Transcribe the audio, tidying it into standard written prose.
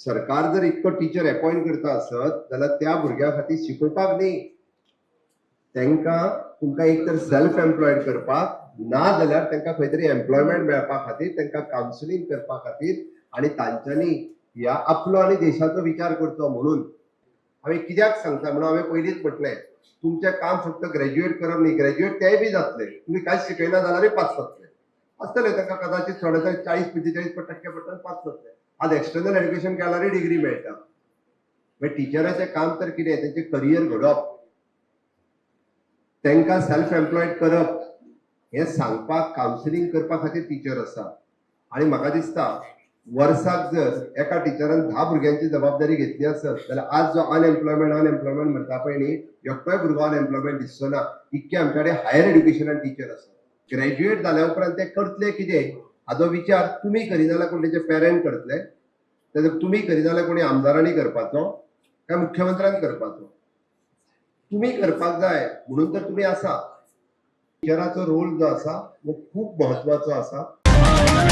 सरकार जर इतको टीचर अपॉइंट करता आसत जाल्यार त्या भुरग्या खातीर शिकोवपाक न्ही, तुमकां एक तर सेल्फ एम्प्लॉयड करपाक ना जाल्यार तांकां खंय तरी एम्प्लॉयमेंट मेळपा खातीर तांकां कावन्सिलींग करपा खातीर आनी तांच्यांनी ह्या आपलो आनी देशाचो विचार करचो म्हणून हांवें कित्याक सांगता म्हणून हांवें पयलींच म्हटलें तुमचें काम फक्त ग्रॅज्युएट करप न्ही, ग्रॅज्युएट तेय बी जातले, तुमी कांयच शिकयना जाल्यारूय पास जातले आसतले, तांकां कदाचित थोडे 40-45% पडटन पास जातले. आज एक्सटर्नल एड्युकेशन केल्यारूय डिग्री मेळटा. मागीर टिचराचें काम तर कितें, तेंचें करियर घडोवप, तांकां सेल्फ एम्प्लॉयड करप, हें सांगपाक कावन्सिलींग करपा खातीर टीचर आसा. आनी म्हाका दिसता वर्साक जर एका टिचरान 10 भुरग्यांची जबाबदारी घेतली आसत जाल्यार आज जो अनएम्प्लॉयमेंट म्हणटा पळय न्ही, एकटोय भुरगो अनएम्प्लॉयमेंट दिसचो ना. इतके आमचे कडेन हायर एड्युकेशनान टीचर आसा. ग्रॅज्युएट जाल्या उपरांत ते करतले कितें हाचो विचार तुमी करिना जाल्यार कोण तेचे पेरंट करतले, तेजो तुमी करिना जाल्यार कोणी आमदारांनी करपाचो काय मुख्यमंत्र्यान करपाचो, तुमी करपाक जाय म्हणून तर तुमी आसा. टिचराचो रोल जो आसा तो खूब म्हत्वाचो आसा.